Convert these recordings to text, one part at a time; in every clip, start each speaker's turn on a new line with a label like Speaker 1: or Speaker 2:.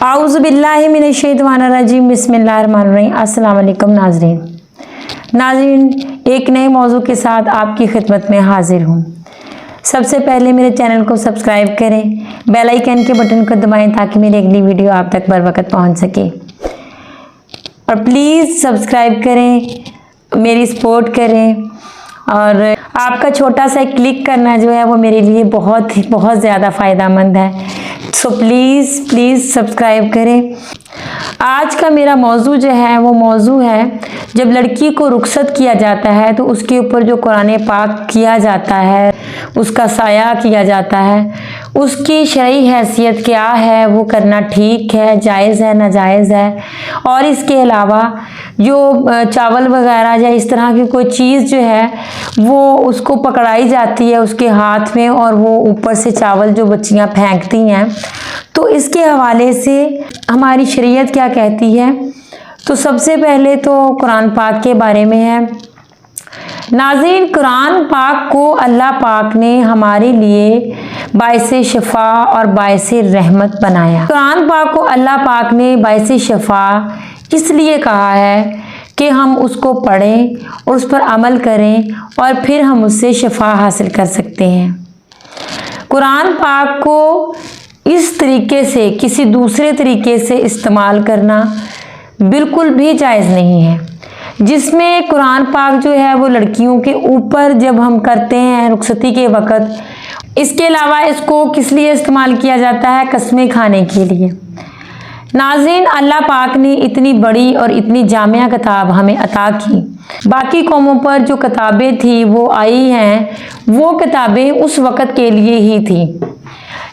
Speaker 1: आऊज़ुबिल्लाहि मिनश्शैतानिर्रजीम बिस्मिल्लाहिर्रहमानिर्रहीम। अस्सलाम वालेकुम नाज़रीन, एक नए मौजू के साथ आपकी खिदमत में हाजिर हूँ। सबसे पहले मेरे चैनल को सब्सक्राइब करें, बेल आइकन के बटन को दबाएं ताकि मेरी अगली वीडियो आप तक बर वक्त पहुँच सके। और प्लीज़ सब्सक्राइब करें, मेरी सपोर्ट करें। और आपका छोटा सा क्लिक करना जो है वो मेरे लिए बहुत ज़्यादा फ़ायदेमंद है। सो प्लीज़ सब्सक्राइब करें। आज का मेरा मौजू जो है वो मौजू है, जब लड़की को रुखसत किया जाता है तो उसके ऊपर जो कुरान पाक किया जाता है, उसका साया किया जाता है, उसकी शरई हैसियत क्या है, वो करना ठीक है, जायज़ है, नाजायज़ है। और इसके अलावा जो चावल वगैरह या इस तरह की कोई चीज़ जो है वो उसको पकड़ाई जाती है उसके हाथ में, और वो ऊपर से चावल जो बच्चियां फेंकती हैं, तो इसके हवाले से हमारी शरीयत क्या कहती है। तो सबसे पहले तो कुरान पाक के बारे में है। नाज़रीन, कुरान पाक को अल्लाह पाक ने हमारे लिए बाइसे शफा और बाइसे रहमत बनाया। कुरान पाक को अल्लाह पाक ने बाइसे शफा इसलिए कहा है कि हम उसको पढ़ें और उस पर अमल करें और फिर हम उससे शफा हासिल कर सकते हैं। कुरान पाक को इस तरीके से किसी दूसरे तरीके से इस्तेमाल करना बिल्कुल भी जायज़ नहीं है, जिसमें कुरान पाक जो है वो लड़कियों के ऊपर जब हम करते हैं रुखसती के वक़्त। इसके अलावा इसको किस लिए इस्तेमाल किया जाता है? कस्में खाने के लिए। नाज़रीन, अल्लाह पाक ने इतनी बड़ी और इतनी जामिया किताब हमें अता की। बाकी कौमों पर जो किताबें थी वो आई हैं, वो किताबें उस वक़्त के लिए ही थी,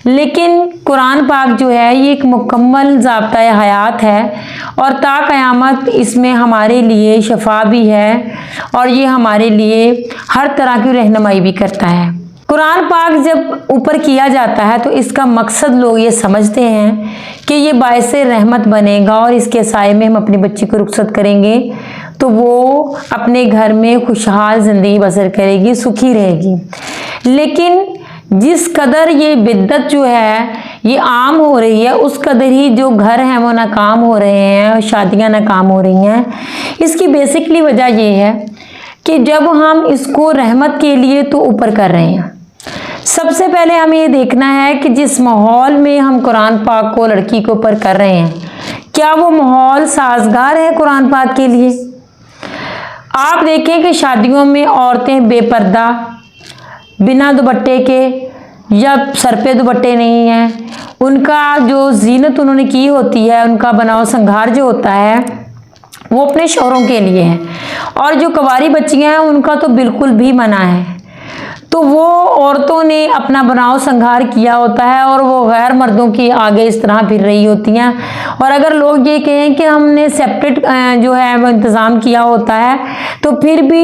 Speaker 1: लेकिन कुरान पाक जो है ये एक मुकम्मल ज़ाब्ता हयात है और ता क़यामत इसमें हमारे लिए शफा भी है और ये हमारे लिए हर तरह की रहनुमाई भी करता है। कुरान पाक जब ऊपर किया जाता है तो इसका मकसद लोग ये समझते हैं कि ये बाइसे रहमत बनेगा और इसके साए में हम अपनी बच्ची को रुखसत करेंगे तो वो अपने घर में खुशहाल ज़िंदगी बसर करेगी, सुखी रहेगी। लेकिन जिस कदर ये बिद्दत जो है ये आम हो रही है, उस कदर ही जो घर हैं वो नाकाम हो रहे हैं और शादियां नाकाम हो रही हैं। इसकी बेसिकली वजह ये है कि जब हम इसको रहमत के लिए तो ऊपर कर रहे हैं, सबसे पहले हमें ये देखना है कि जिस माहौल में हम कुरान पाक को लड़की के ऊपर कर रहे हैं, क्या वो माहौल साजगार है कुरान पाक के लिए। आप देखें कि शादियों में औरतें बेपर्दा, बिना दुपट्टे के या सर पे दुपट्टे नहीं हैं, उनका जो जीनत उन्होंने की होती है, उनका बनाव संघार जो होता है वो अपने शौहरों के लिए है, और जो कुंवारी बच्चियां हैं उनका तो बिल्कुल भी मना है। तो वो औरतों ने अपना बनाव संघार किया होता है और वो गैर मर्दों की आगे इस तरह फिर रही होती हैं। और अगर लोग ये कहें कि हमने सेपरेट जो है वो इंतज़ाम किया होता है, तो फिर भी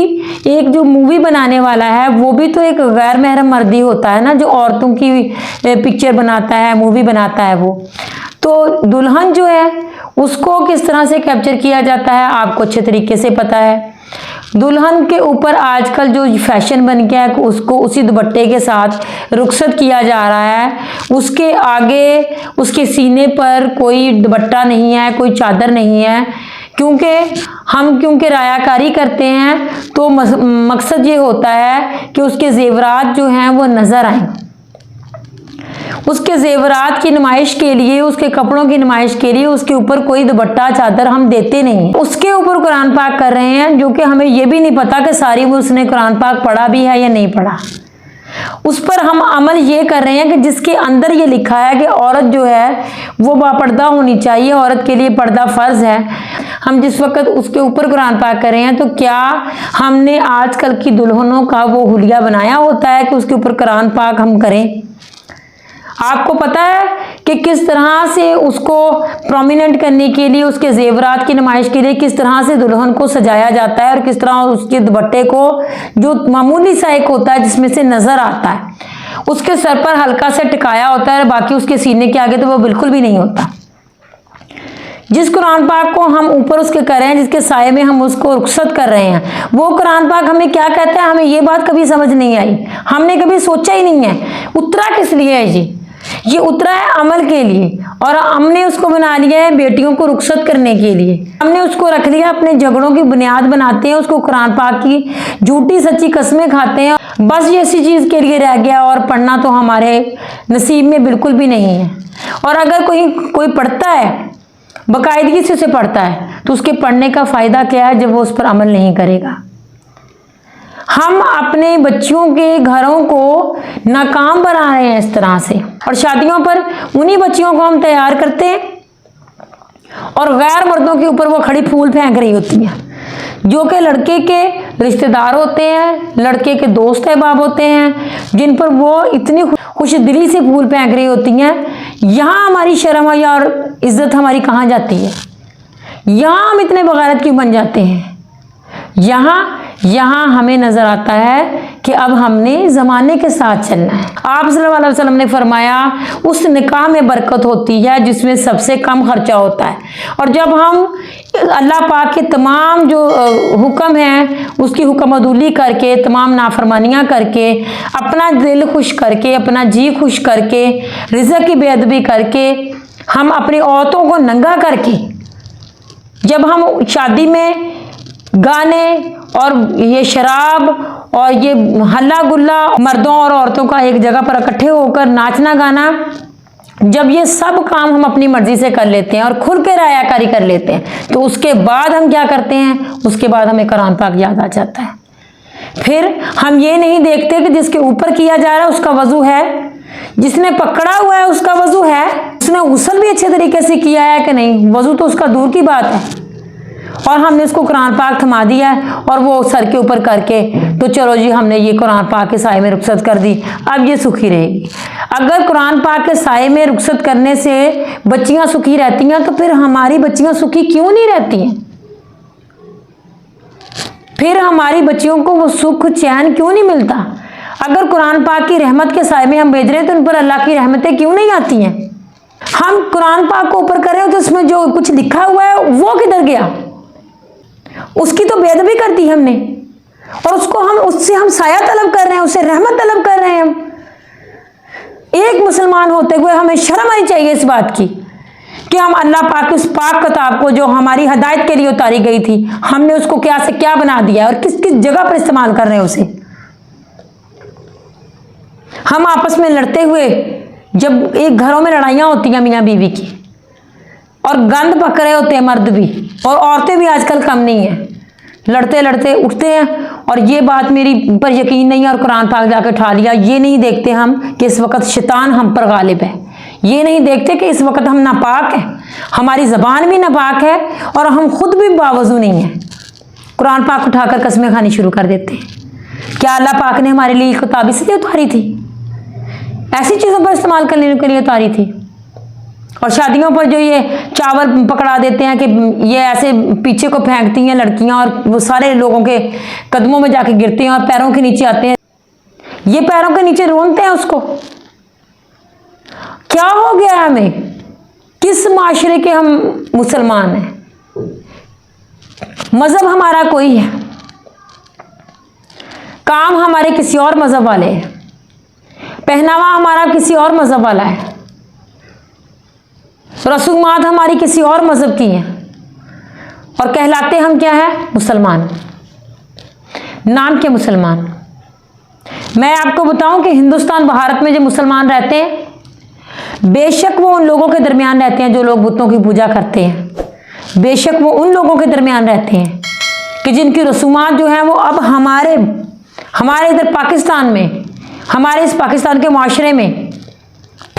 Speaker 1: एक जो मूवी बनाने वाला है वो भी तो एक गैर महरम मर्द ही होता है ना, जो औरतों की पिक्चर बनाता है, मूवी बनाता है वो। तो दुल्हन जो है उसको किस तरह से कैप्चर किया जाता है आपको अच्छे तरीके से पता है। दुल्हन के ऊपर आजकल जो फैशन बन गया है उसको उसी दुपट्टे के साथ रुखसत किया जा रहा है, उसके आगे उसके सीने पर कोई दुपट्टा नहीं है, कोई चादर नहीं है, क्योंकि रायाकारी करते हैं तो मकसद ये होता है कि उसके जेवरात जो हैं वो नज़र आएं। उसके जेवरात की नुमाइश के लिए, उसके कपड़ों की नुमाइश के लिए उसके ऊपर कोई दुपट्टा चादर हम देते नहीं, उसके ऊपर कुरान पाक कर रहे हैं, जो कि हमें ये भी नहीं पता कि सारी वो उसने कुरान पाक पढ़ा भी है या नहीं पढ़ा। उस पर हम अमल ये कर रहे हैं कि जिसके अंदर ये लिखा है कि औरत जो है वो बापर्दा होनी चाहिए, औरत के लिए पर्दा फ़र्ज है, हम जिस वक्त उसके ऊपर कुरान पाक कर रहे हैं, तो क्या हमने आजकल की दुल्हनों का वो हुलिया बनाया होता है कि उसके ऊपर कुरान पाक हम करें। आपको पता है कि किस तरह से उसको प्रोमिनेंट करने के लिए, उसके जेवरात की नुमाइश के लिए किस तरह से दुल्हन को सजाया जाता है और किस तरह उसके दुपट्टे को, जो मामूली सा एक होता है जिसमें से नज़र आता है, उसके सर पर हल्का सा टिकाया होता है, बाकी उसके सीने के आगे तो वो बिल्कुल भी नहीं होता। जिस कुरान पाक को हम ऊपर उसके कर रहे हैं, जिसके साये में हम उसको रुखसत कर रहे हैं, वो कुरान पाक हमें क्या कहता है, हमें ये बात कभी समझ नहीं आई, हमने कभी सोचा ही नहीं है उतरा किस लिए है जी। ये उतरा है अमल के लिए, और हमने उसको बना लिया है बेटियों को रुखसत करने के लिए। हमने उसको रख लिया अपने झगड़ों की बुनियाद बनाते हैं, उसको कुरान पाक की झूठी सच्ची कस्में खाते हैं। बस ये इसी चीज के लिए रह गया, और पढ़ना तो हमारे नसीब में बिल्कुल भी नहीं है। और अगर कोई पढ़ता है, बाकायदगी से उसे पढ़ता है, तो उसके पढ़ने का फायदा क्या है जब वो उस पर अमल नहीं करेगा। हम अपने बच्चों के घरों को नाकाम बना रहे हैं इस तरह से, और शादियों पर उन्हीं बच्चियों को हम तैयार करते हैं, और गैर मर्दों के ऊपर वो खड़ी फूल फेंक रही होती हैं, जो कि लड़के के रिश्तेदार होते हैं, लड़के के दोस्त अहबाब होते हैं, जिन पर वो इतनी खुश दिली से फूल फेंक रही होती हैं। यहाँ हमारी शर्म और इज्जत हमारी कहाँ जाती है? यहाँ हम इतने बगारत क्यों बन जाते हैं? यहाँ हमें नजर आता है कि अब हमने ज़माने के साथ चलना है। आप सल्लल्लाहु अलैहि वसल्लम ने फरमाया उस निकाह में बरकत होती है जिसमें सबसे कम खर्चा होता है। और जब हम अल्लाह पाक के तमाम जो हुक्म हैं उसकी हुक्मअदूली करके, तमाम नाफरमानियाँ करके, अपना दिल खुश करके, अपना जी खुश करके, रिज़्क़ की बेअदबी करके, हम अपनी औरतों को नंगा करके, जब हम शादी में गाने और ये शराब और ये हल्ला गुल्ला मर्दों और औरतों का एक जगह पर इकट्ठे होकर नाचना गाना, जब ये सब काम हम अपनी मर्जी से कर लेते हैं और खुल के रायाकारी कर लेते हैं, तो उसके बाद हम क्या करते हैं? उसके बाद हमें कुरान पाक याद आ जाता है। फिर हम ये नहीं देखते कि जिसके ऊपर किया जा रहा है उसका वजू है, जिसने पकड़ा हुआ है उसका वजू है, उसने गुस्ल भी अच्छे तरीके से किया है कि नहीं, वजू तो उसका दूर की बात है, और हमने इसको कुरान पाक थमा दिया है और वो सर के ऊपर करके, तो चलो जी हमने ये कुरान पाक के साए में रुखसत कर दी, अब ये सुखी रहेगी। अगर कुरान पाक के साए में रुखसत करने से बच्चियां सुखी रहती हैं, तो फिर हमारी बच्चियां सुखी क्यों नहीं रहती हैं? फिर हमारी बच्चियों को वो सुख चैन क्यों नहीं मिलता? अगर कुरान पाक की रहमत के साए में हम भेज रहे हैं, तो उन पर अल्लाह की रहमतें क्यों नहीं आती हैं? हम कुरान पाक को ऊपर कर रहे हो तो उसमें जो कुछ लिखा हुआ है वो किधर गया? उसकी तो बेअदबी कर दी हमने, और उससे हम साया तलब कर रहे हैं, उससे रहमत तलब कर रहे हैं। हम एक मुसलमान होते हुए हमें शर्म आनी चाहिए इस बात की कि हम अल्लाह पाक उस पाक किताब को जो हमारी हिदायत के लिए उतारी गई थी, हमने उसको क्या से क्या बना दिया और किस किस जगह पर इस्तेमाल कर रहे हैं उसे। हम आपस में लड़ते हुए, जब एक घरों में लड़ाइयाँ होती हैं मियाँ बीवी की, और गंद पक रहे होते हैं मर्द भी, और औरतें भी आजकल कम नहीं है, लड़ते लड़ते उठते हैं और ये बात मेरी पर यकीन नहीं है और कुरान पाक जाकर उठा लिया। ये नहीं देखते हम कि इस वक्त शैतान हम पर गालिब है, ये नहीं देखते कि इस वक्त हम नापाक हैं, हमारी ज़बान भी नापाक है और हम खुद भी बावजू नहीं है। कुरान पाक उठाकर कस्में खानी शुरू कर देते हैं। क्या अल्लाह पाक ने हमारे लिए किताब इसलिए उतारी थी? ऐसी चीज़ों पर इस्तेमाल करने के लिए उतारी थी। और शादियों पर जो ये चावल पकड़ा देते हैं कि ये ऐसे पीछे को फेंकती हैं लड़कियां, और वो सारे लोगों के कदमों में जाके गिरते हैं और पैरों के नीचे आते हैं, ये पैरों के नीचे रोनते हैं उसको। क्या हो गया हमें? किस माशरे के हम मुसलमान हैं? मजहब हमारा कोई है, काम हमारे किसी और मजहब वाले हैं, पहनावा हमारा किसी और मजहब वाला है, रसूमात हमारी किसी और मजहब की हैं, और कहलाते हम क्या है? मुसलमान, नाम के मुसलमान। मैं आपको बताऊं कि हिंदुस्तान भारत में जो मुसलमान रहते हैं, बेशक वो उन लोगों के दरमियान रहते हैं जो लोग बुतों की पूजा करते हैं, बेशक वो उन लोगों के दरमियान रहते हैं कि जिनकी रसूमात जो हैं वो अब हमारे इधर पाकिस्तान में, हमारे इस पाकिस्तान के माशरे में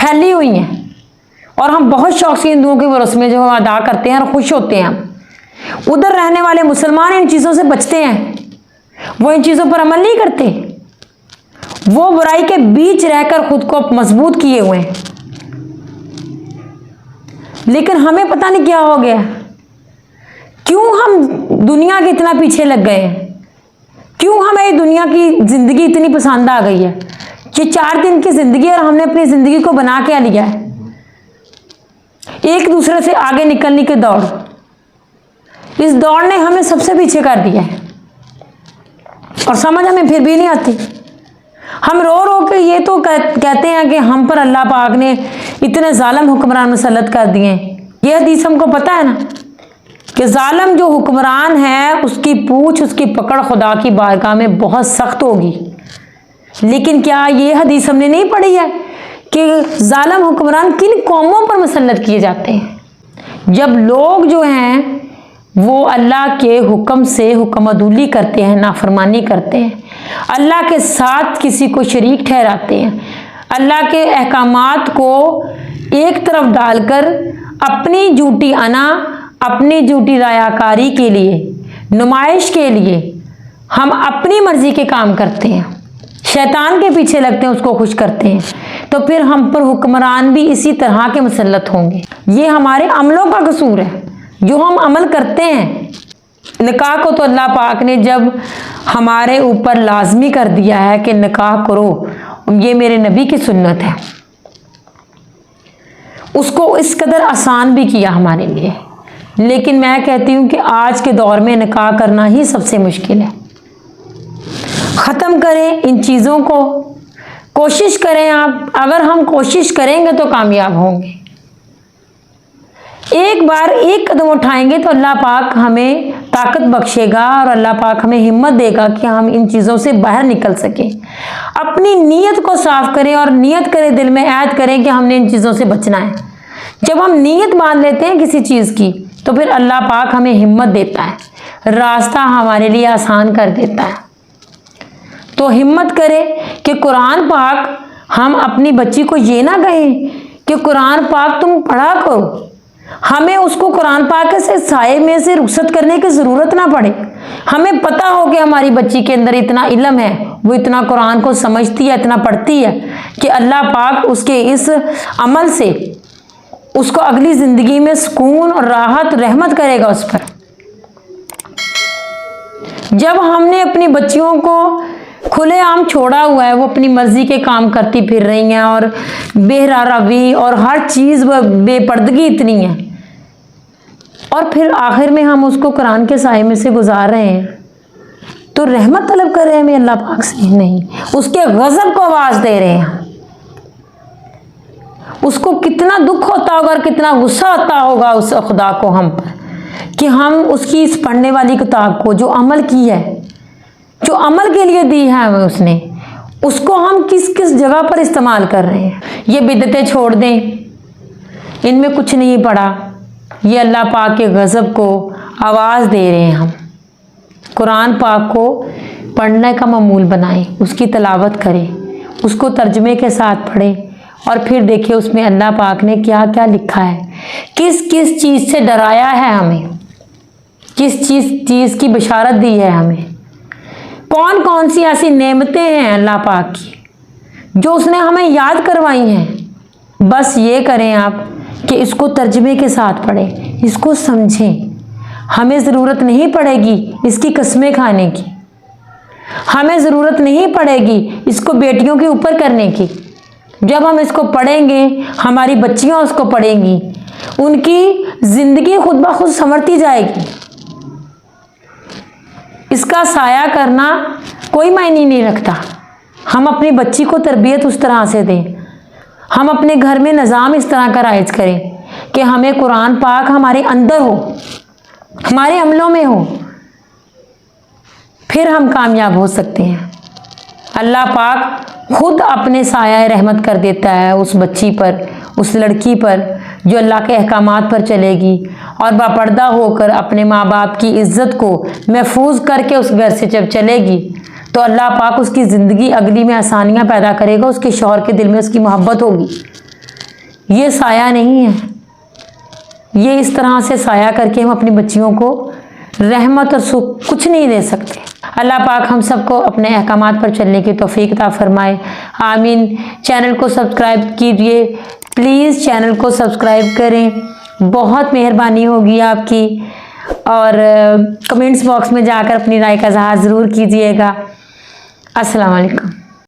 Speaker 1: फैली हुई हैं, और हम बहुत शौक से हिंदुओं की वो रस्में जो अदा करते हैं और खुश होते हैं। हम उधर रहने वाले मुसलमान इन चीज़ों से बचते हैं, वो इन चीज़ों पर अमल नहीं करते, वो बुराई के बीच रहकर खुद को मजबूत किए हुए हैं। लेकिन हमें पता नहीं क्या हो गया, क्यों हम दुनिया के इतना पीछे लग गए हैं, क्यों हमें दुनिया की जिंदगी इतनी पसंद आ गई है। ये 4 दिन की जिंदगी और हमने अपनी जिंदगी को बना क्या लिया है? एक दूसरे से आगे निकलने की दौड़, इस दौड़ ने हमें सबसे पीछे कर दिया है, और समझ हमें फिर भी नहीं आती। हम रो रो के ये तो कहते हैं कि हम पर अल्लाह पाक ने इतने जालिम हुक्मरान मुसल्लत कर दिए। ये हदीस हमको पता है ना कि जालिम जो हुक्मरान है उसकी पूछ, उसकी पकड़ खुदा की बारगाह में बहुत सख्त होगी। लेकिन क्या ये हदीस हमने नहीं पढ़ी है कि जालिम हुक्मरान किन कौमों पर मुसल्लत किए जाते हैं? जब लोग जो हैं वो अल्लाह के हुक्म से हुक्मअदूली करते हैं, नाफरमानी करते हैं, अल्लाह के साथ किसी को शरीक ठहराते हैं, अल्लाह के अहकामात को एक तरफ डालकर अपनी झूठी अना, अपनी झूठी रायाकारी के लिए, नुमाइश के लिए हम अपनी मर्जी के काम करते हैं, शैतान के पीछे लगते हैं, उसको खुश करते हैं, तो फिर हम पर हुक्मरान भी इसी तरह के मुसल्लत होंगे। ये हमारे अमलों का कसूर है जो हम अमल करते हैं। निकाह को तो अल्लाह पाक ने जब हमारे ऊपर लाजमी कर दिया है कि निकाह करो, ये मेरे नबी की सुन्नत है, उसको इस कदर आसान भी किया हमारे लिए। लेकिन मैं कहती हूँ कि आज के दौर में निकाह करना ही सबसे मुश्किल है। ख़त्म करें इन चीज़ों को, कोशिश करें आप, अगर हम कोशिश करेंगे तो कामयाब होंगे। एक बार एक कदम उठाएंगे तो अल्लाह पाक हमें ताकत बख्शेगा और अल्लाह पाक हमें हिम्मत देगा कि हम इन चीज़ों से बाहर निकल सकें। अपनी नीयत को साफ करें और नीयत करें, दिल में ऐद करें कि हमने इन चीज़ों से बचना है। जब हम नीयत मान लेते हैं किसी चीज़ की तो फिर अल्लाह पाक हमें हिम्मत देता है, रास्ता हमारे लिए आसान कर देता है। तो हिम्मत करें कि कुरान पाक, हम अपनी बच्ची को ये ना कहें कि कुरान पाक तुम पढ़ा करो, हमें उसको कुरान पाक से साये में से रुखसत करने की ज़रूरत ना पड़े। हमें पता हो कि हमारी बच्ची के अंदर इतना इल्म है, वो इतना कुरान को समझती है, इतना पढ़ती है कि अल्लाह पाक उसके इस अमल से उसको अगली ज़िंदगी में सुकून और राहत रहमत करेगा उस पर। जब हमने अपनी बच्चियों को खुलेआम छोड़ा हुआ है, वो अपनी मर्जी के काम करती फिर रही हैं और बेहरावी और हर चीज़ बेपर्दगी इतनी है, और फिर आखिर में हम उसको कुरान के साए में से गुजार रहे हैं, तो रहमत तलब कर रहे हैं हमें अल्लाह पाक से? नहीं, उसके गज़ब को आवाज़ दे रहे हैं। उसको कितना दुख होता होगा और कितना गुस्सा आता होगा उस खुदा को हम पर कि हम उसकी इस पढ़ने वाली किताब को, जो अमल की है, जो अमल के लिए दी है हमें उसने, उसको हम किस किस जगह पर इस्तेमाल कर रहे हैं। ये बिदतें छोड़ दें, इनमें कुछ नहीं पड़ा, ये अल्लाह पाक के गज़ब को आवाज़ दे रहे हैं। हम कुरान पाक को पढ़ने का मामूल बनाएं, उसकी तिलावत करें, उसको तर्जुमे के साथ पढ़ें और फिर देखिए उसमें अल्लाह पाक ने क्या क्या लिखा है, किस किस चीज़ से डराया है हमें, किस चीज़ की बशारत दी है हमें, कौन कौन सी ऐसी नेमतें हैं अल्लाह पाक की जो उसने हमें याद करवाई हैं। बस ये करें आप कि इसको तर्जुमे के साथ पढ़ें, इसको समझें। हमें ज़रूरत नहीं पड़ेगी इसकी कस्में खाने की, हमें ज़रूरत नहीं पड़ेगी इसको बेटियों के ऊपर करने की। जब हम इसको पढ़ेंगे, हमारी बच्चियां उसको पढ़ेंगी, उनकी ज़िंदगी खुद ब खुद संवरती जाएगी। इसका साया करना कोई मायने नहीं रखता। हम अपनी बच्ची को तरबियत उस तरह से दें, हम अपने घर में निज़ाम इस तरह का राइज करें कि हमें कुरान पाक हमारे अंदर हो, हमारे अमलों में हो, फिर हम कामयाब हो सकते हैं। अल्लाह पाक खुद अपने साया रहमत कर देता है उस बच्ची पर, उस लड़की पर जो अल्लाह के अहकामात पर चलेगी और बापर्दा होकर अपने माँ बाप की इज़्ज़त को महफूज करके उस घर से जब चलेगी तो अल्लाह पाक उसकी ज़िंदगी अगली में आसानियाँ पैदा करेगा, उसके शौहर के दिल में उसकी मोहब्बत होगी। ये साया नहीं है, ये इस तरह से साया करके हम अपनी बच्चियों को रहमत और सुख कुछ नहीं दे सकते। अल्लाह पाक हम सबको अपने अहकामात पर चलने की तौफीक अता फरमाए, आमीन। चैनल को सब्सक्राइब कीजिए, प्लीज़ चैनल को सब्सक्राइब करें, बहुत मेहरबानी होगी आपकी। और कमेंट्स बॉक्स में जाकर अपनी राय का इज़हार ज़रूर कीजिएगा। अस्सलाम वालेकुम।